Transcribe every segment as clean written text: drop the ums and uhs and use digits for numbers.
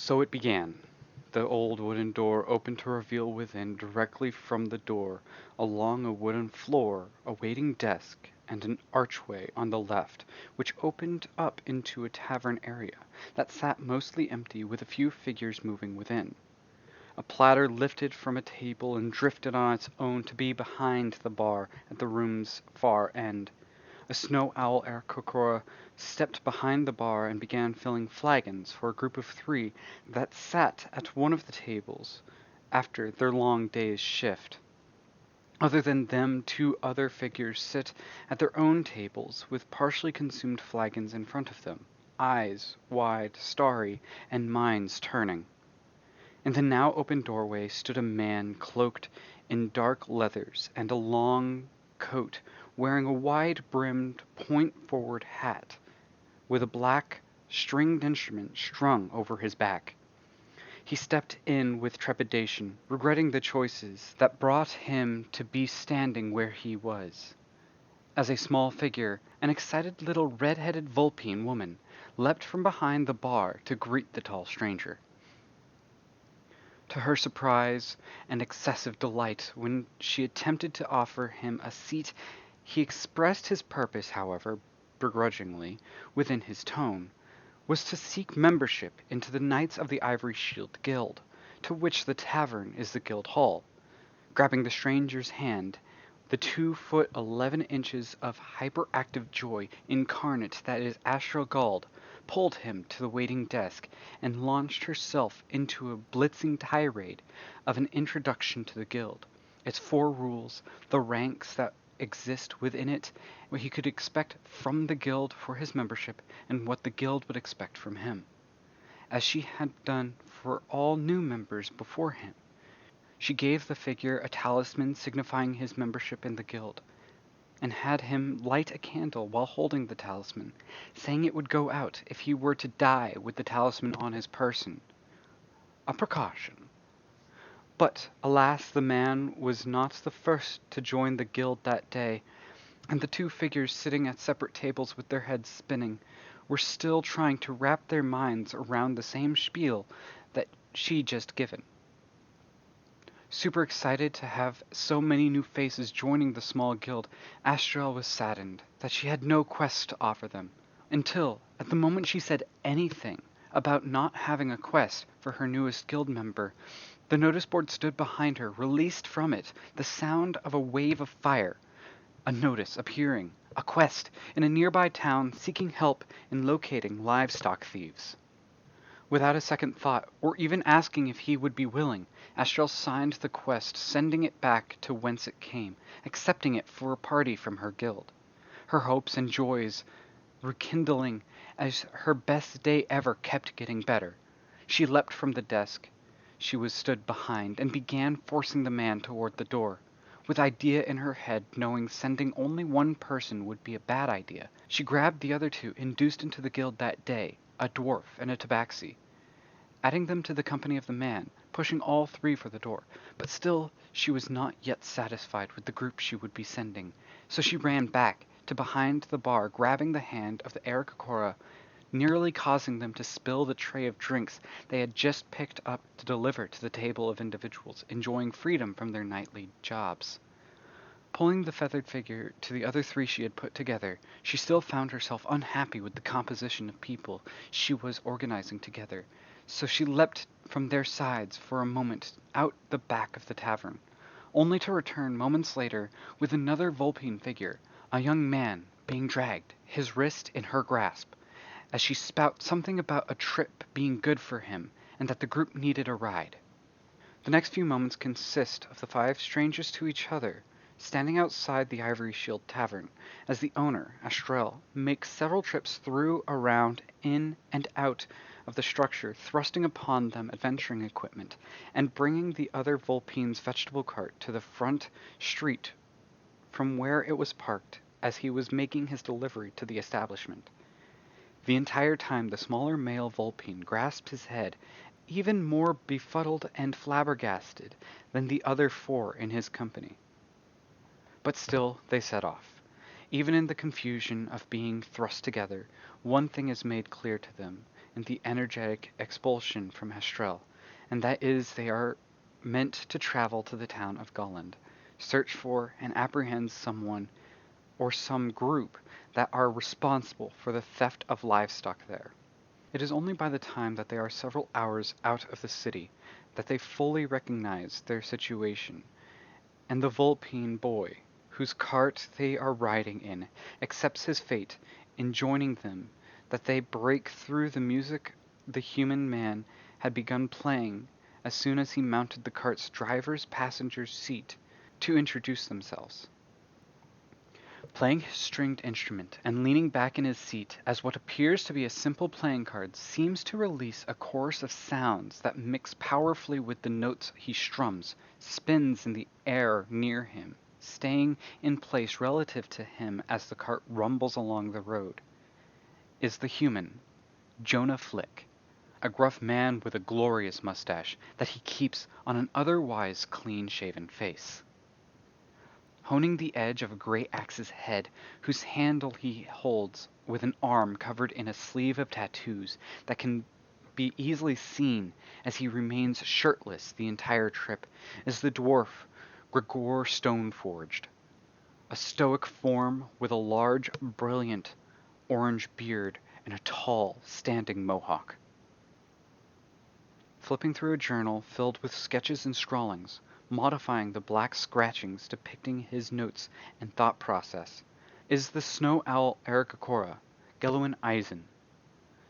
So it began. The old wooden door opened to reveal within, directly from the door, along a wooden floor, a waiting desk, and an archway on the left, which opened up into a tavern area that sat mostly empty with a few figures moving within. A platter lifted from a table and drifted on its own to be behind the bar at the room's far end. A snow owl Aarakocra stepped behind the bar and began filling flagons for a group of three that sat at one of the tables after their long day's shift. Other than them, two other figures sit at their own tables with partially consumed flagons in front of them, eyes wide, starry, and minds turning. In the now open doorway stood a man cloaked in dark leathers and a long coat, wearing a wide-brimmed, point-forward hat, with a black, stringed instrument strung over his back. He stepped in with trepidation, regretting the choices that brought him to be standing where he was. As a small figure, an excited little red-headed Vulpine woman leapt from behind the bar to greet the tall stranger. To her surprise and excessive delight, when she attempted to offer him a seat, he expressed his purpose, however, begrudgingly, within his tone, was to seek membership into the Knights of the Ivory Shield Guild, to which the tavern is the guild hall. Grabbing the stranger's hand, the 2 foot 11 inches of hyperactive joy incarnate that is Astral Gald pulled him to the waiting desk and launched herself into a blitzing tirade of an introduction to the guild, its 4 rules, the ranks that exist within it, what he could expect from the guild for his membership, and what the guild would expect from him, as she had done for all new members before him. She gave the figure a talisman signifying his membership in the guild, and had him light a candle while holding the talisman, saying it would go out if he were to die with the talisman on his person. A precaution. But, alas, the man was not the first to join the guild that day, and the two figures sitting at separate tables with their heads spinning were still trying to wrap their minds around the same spiel that she just given. Super excited to have so many new faces joining the small guild, Astral was saddened that she had no quest to offer them, until, at the moment she said anything about not having a quest for her newest guild member, the notice board stood behind her, released from it the sound of a wave of fire, a notice appearing, a quest in a nearby town seeking help in locating livestock thieves. Without a second thought, or even asking if he would be willing, Astral signed the quest, sending it back to whence it came, accepting it for a party from her guild. Her hopes and joys rekindling as her best day ever kept getting better. She leapt from the desk she was stood behind and began forcing the man toward the door. With idea in her head, knowing sending only one person would be a bad idea, she grabbed the other two induced into the guild that day, a dwarf and a tabaxi, adding them to the company of the man, pushing all 3 for the door. But still she was not yet satisfied with the group she would be sending, so she ran back to behind the bar, grabbing the hand of the Aarakocra, nearly causing them to spill the tray of drinks they had just picked up to deliver to the table of individuals enjoying freedom from their nightly jobs. Pulling the feathered figure to the other 3 she had put together, she still found herself unhappy with the composition of people she was organizing together, so she leapt from their sides for a moment out the back of the tavern, only to return moments later with another Vulpine figure, a young man being dragged, his wrist in her grasp, as she spout something about a trip being good for him and that the group needed a ride. The next few moments consist of the 5 strangers to each other standing outside the Ivory Shield Tavern, as the owner, Astral, makes several trips through, around, in, and out of the structure, thrusting upon them adventuring equipment, and bringing the other Vulpine's vegetable cart to the front street from where it was parked as he was making his delivery to the establishment. The entire time the smaller male Vulpine grasped his head, even more befuddled and flabbergasted than the other 4 in his company. But still they set off. Even in the confusion of being thrust together, one thing is made clear to them, in the energetic expulsion from Estrel, and that is they are meant to travel to the town of Golland, search for and apprehend someone or some group that are responsible for the theft of livestock there. It is only by the time that they are several hours out of the city that they fully recognize their situation, and the Vulpine boy, whose cart they are riding in, accepts his fate in joining them, that they break through the music the human man had begun playing as soon as he mounted the cart's driver's passenger's seat to introduce themselves. Playing his stringed instrument and leaning back in his seat as what appears to be a simple playing card seems to release a chorus of sounds that mix powerfully with the notes he strums, spins in the air near him, staying in place relative to him as the cart rumbles along the road, is the human, Jonah Flick, a gruff man with a glorious mustache that he keeps on an otherwise clean-shaven face. Honing the edge of a great axe's head, whose handle he holds with an arm covered in a sleeve of tattoos that can be easily seen as he remains shirtless the entire trip, is the dwarf Gregor Stoneforged, a stoic form with a large, brilliant orange beard and a tall, standing mohawk. Flipping through a journal filled with sketches and scrawlings, modifying the black scratchings depicting his notes and thought process, is the snow owl Ericacora, Gelwin Eisen,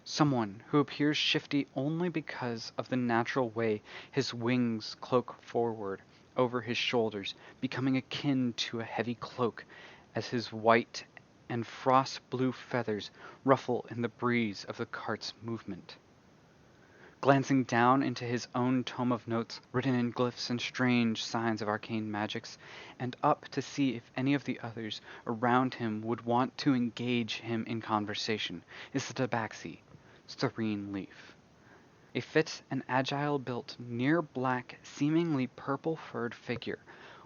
someone who appears shifty only because of the natural way his wings cloak forward over his shoulders, becoming akin to a heavy cloak as his white and frost-blue feathers ruffle in the breeze of the cart's movement. Glancing down into his own tome of notes, written in glyphs and strange signs of arcane magics, and up to see if any of the others around him would want to engage him in conversation, is the tabaxi, Serene Leaf. A fit and agile-built, near-black, seemingly purple-furred figure,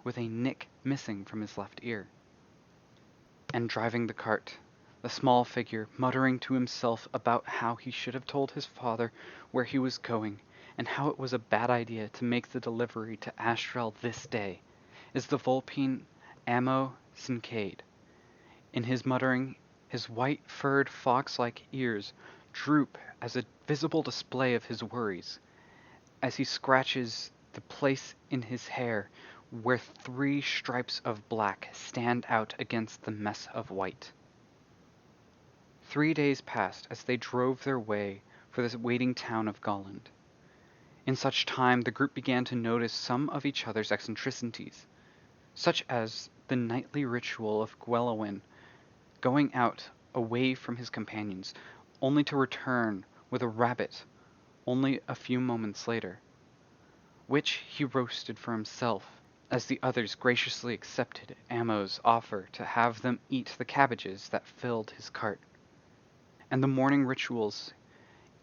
with a nick missing from his left ear. And driving the cart, the small figure, muttering to himself about how he should have told his father where he was going, and how it was a bad idea to make the delivery to Astrel this day, is the Vulpine Amo Sincade. In his muttering, his white-furred fox-like ears droop as a visible display of his worries, as he scratches the place in his hair where 3 stripes of black stand out against the mess of white. 3 days passed as they drove their way for the waiting town of Golland. In such time the group began to notice some of each other's eccentricities, such as the nightly ritual of Gwelwyn going out away from his companions, only to return with a rabbit only a few moments later, which he roasted for himself, as the others graciously accepted Amo's offer to have them eat the cabbages that filled his cart. And the morning rituals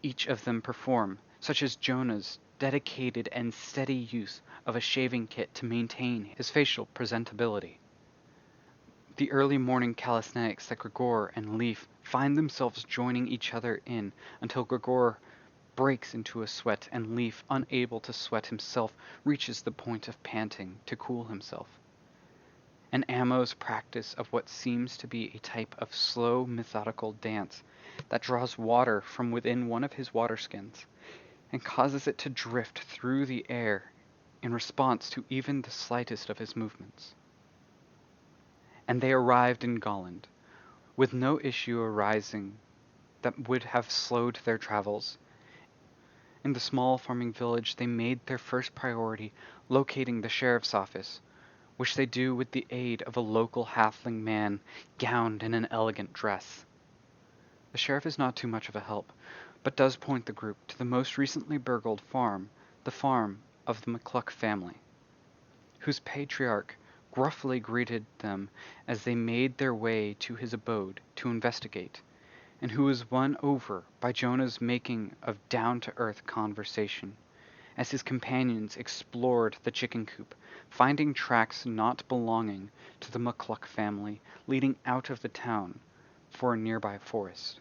each of them perform, such as Jonah's dedicated and steady use of a shaving kit to maintain his facial presentability. The early morning calisthenics that Gregor and Leaf find themselves joining each other in until Gregor breaks into a sweat and Leaf, unable to sweat himself, reaches the point of panting to cool himself. And Amo's practice of what seems to be a type of slow, methodical dance that draws water from within one of his waterskins and causes it to drift through the air in response to even the slightest of his movements. And they arrived in Golland, with no issue arising that would have slowed their travels. In the small farming village they made their first priority locating the sheriff's office, which they do with the aid of a local halfling man gowned in an elegant dress. The sheriff is not too much of a help, but does point the group to the most recently burgled farm, the farm of the McCluck family, whose patriarch gruffly greeted them as they made their way to his abode to investigate, and who was won over by Jonah's making of down-to-earth conversation, as his companions explored the chicken coop, finding tracks not belonging to the McCluck family leading out of the town for a nearby forest.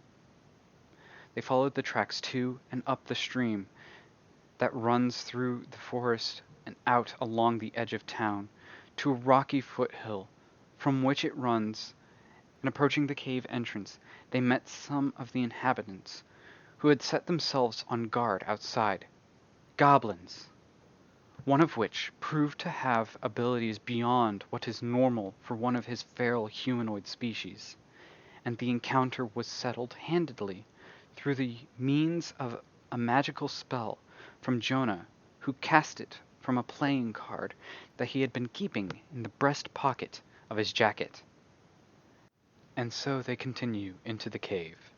They followed the tracks to and up the stream that runs through the forest and out along the edge of town, to a rocky foothill from which it runs, and approaching the cave entrance, they met some of the inhabitants, who had set themselves on guard outside. Goblins, one of which proved to have abilities beyond what is normal for one of his feral humanoid species, and the encounter was settled handedly through the means of a magical spell from Jonah, who cast it from a playing card that he had been keeping in the breast pocket of his jacket. And so they continue into the cave.